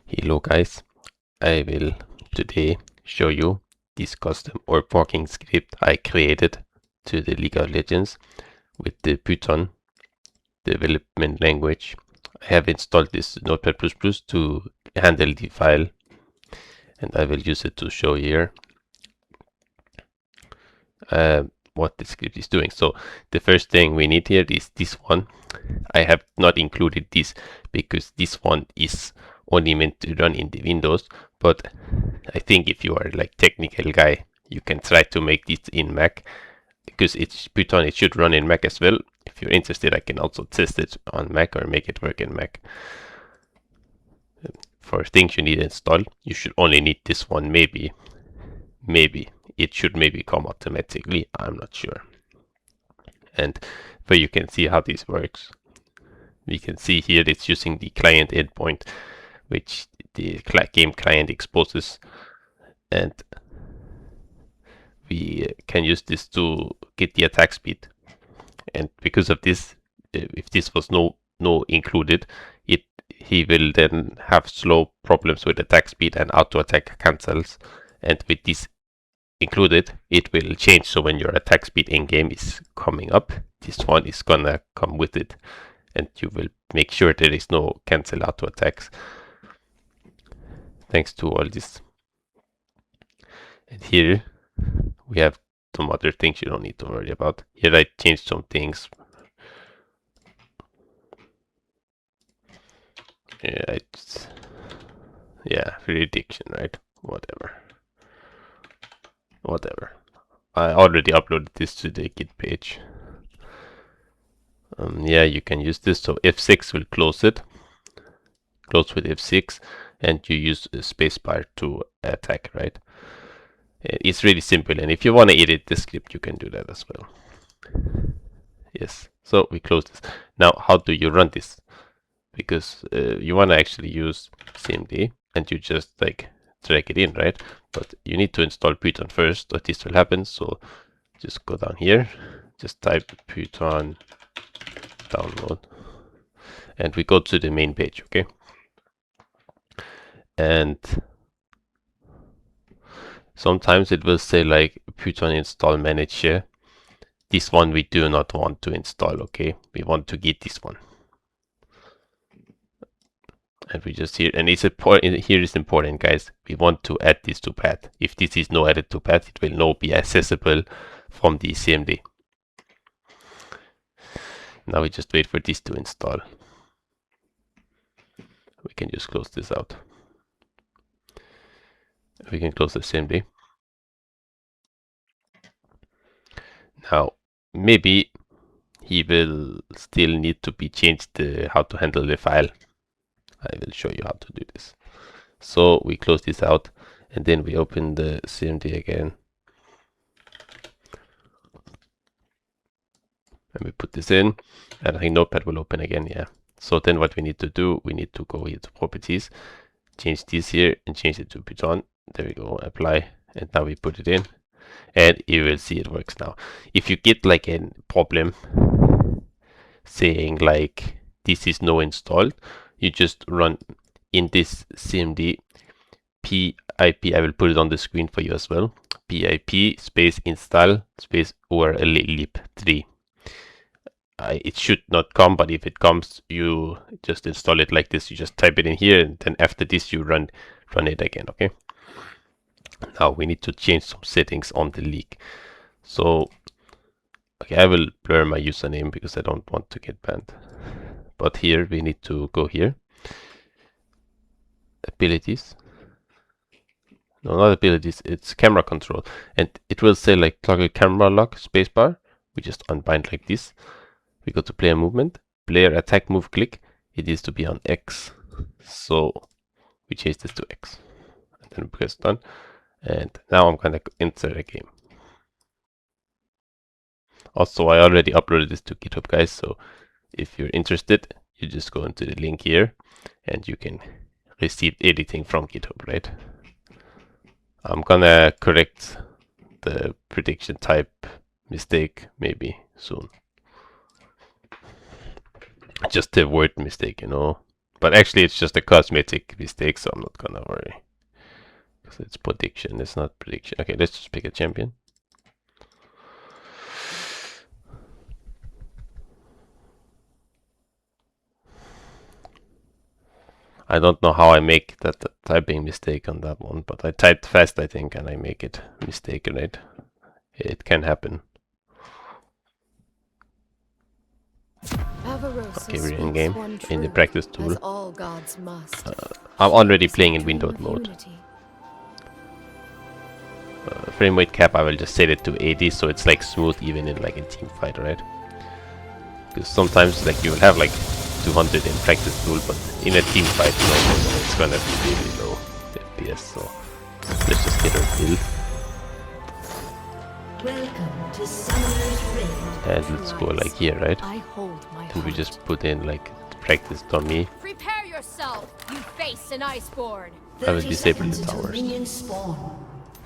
Hello guys, I will today show you this custom orbwalking script I created to the League of Legends with the Python development language. I have installed this Notepad++ to handle the file, and I will use it to show here what the script is doing. So the first thing we need here is this one. I have not included this because this one is only meant to run in the Windows, but I think if you are like technical guy, you can try to make this in Mac because it's Python. It should run in Mac as well. If you're interested, I can also test it on Mac or make it work in Mac. For things you need to install, you should only need this one. Maybe it should come automatically. I'm not sure. And but you can see how this works. We can see here it's using the client endpoint, which the game client exposes, and we can use this to get the attack speed. And because of this, if this was no included, he will then have slow problems with attack speed and auto attack cancels. And with this included, it will change. So when your attack speed in game is coming up, this one is gonna come with it, and you will make sure there is no cancel auto attacks thanks to all this. And here we have some other things you don't need to worry about. Here I changed some things. Yeah, prediction, right? Whatever. I already uploaded this to the Git page. Yeah, you can use this. So F6 will close it. Close with F6, and you use a spacebar to attack, right? It's really simple, and if you want to edit the script, you can do that as well. Yes, so we close this. Now, how do you run this? Because you want to actually use CMD, and you just like drag it in, right? But you need to install Python first, or this will happen. So just go down here, just type Python download, and we go to the main page, okay? And sometimes it will say like Python install manager. This one we do not want to install, okay? We want to get this one. And we just here, and it's important, here is important, guys. We want to add this to path. If this is not added to path, it will not be accessible from the CMD. Now we just wait for this to install. We can just close this out. We can close the CMD. Now, maybe he will still need to be changed how to handle the file. I will show you how to do this. So we close this out, and then we open the CMD again. And we put this in, and I think Notepad will open again, yeah. So then what we need to do, we need to go here to properties, change this here, and change it to Python. There we go, apply, and now we put it in, and you will see it works now. If you get like a problem saying like this is no installed, you just run in this CMD pip. I will put it on the screen for you as well. Pip space install space urllib3. It should not come, but if it comes, you just install it like this. You just type it in here, and then after this you run it again, okay? Now we need to change some settings on the league. So okay, I will blur my username because I don't want to get banned. But here we need to go here, abilities. No, not abilities, it's camera control, and it will say like toggle camera lock spacebar. We just unbind like this. We go to player movement, player attack move click. It needs to be on X, so we change this to X, and then press done. And now I'm gonna enter a game. Also, I already uploaded this to GitHub, guys, so if you're interested, you just go into the link here, and you can receive editing from GitHub, right? I'm gonna correct the prediction type mistake maybe soon. Just a word mistake, you know. But actually it's just a cosmetic mistake, so I'm not gonna worry. Because it's prediction, it's not prediction. Okay, let's just pick a champion. I don't know how I make that typing mistake on that one, but I typed fast, I think, and I make it mistaken, right? It can happen. Okay, we're in game, in the practice tool. I'm already playing in windowed mode. Frame rate cap, I will just set it to 80, so it's like smooth even in like a team fight, right? Because sometimes like you will have like 200 in practice tool, but in a team fight, you know, it's gonna be really low FPS. So let's just get our kill. Welcome to Summoner's Rift. And let's go like here, right? And we just put in like the practice dummy. Prepare yourself, you face an iceborne. I will disable the towers.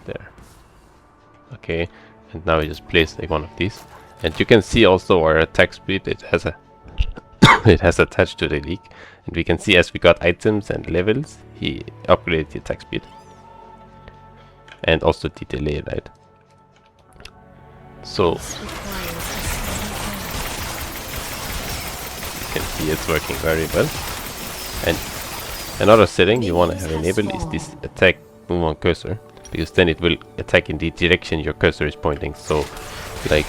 There. Okay, and now we just place like one of these. And you can see also our attack speed, it has a it has attached to the leak. And we can see as we got items and levels, he upgraded the attack speed. And also the delay, right? So you can see it's working very well. And another setting you want to have enabled is this attack move on cursor, because then it will attack in the direction your cursor is pointing. So like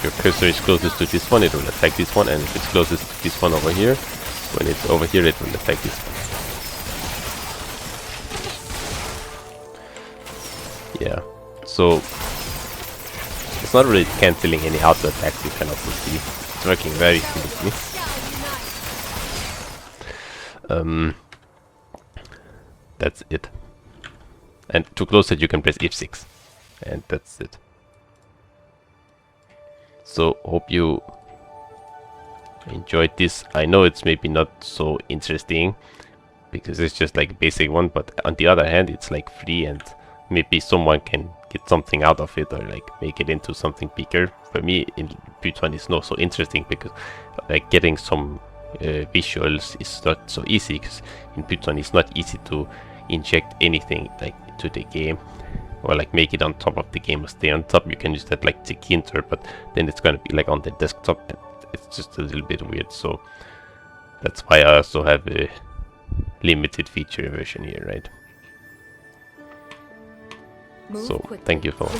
your cursor is closest to this one, it will attack this one, and if it's closest to this one over here, when it's over here it will attack this one. Yeah, so it's not really cancelling any auto attacks, you can also see. It's working very smoothly. That's it. And to close it you can press F6. And that's it. So hope you enjoyed this. I know it's maybe not so interesting because it's just like a basic one, but on the other hand it's like free and maybe someone can get something out of it or like make it into something bigger. For me in Python it's not so interesting because like getting some visuals is not so easy, because in Python it's not easy to inject anything like to the game or like make it on top of the game or stay on top. You can use that like the Kinter, but then it's gonna be like on the desktop and it's just a little bit weird. So that's why I also have a limited feature version here, right? So thank you for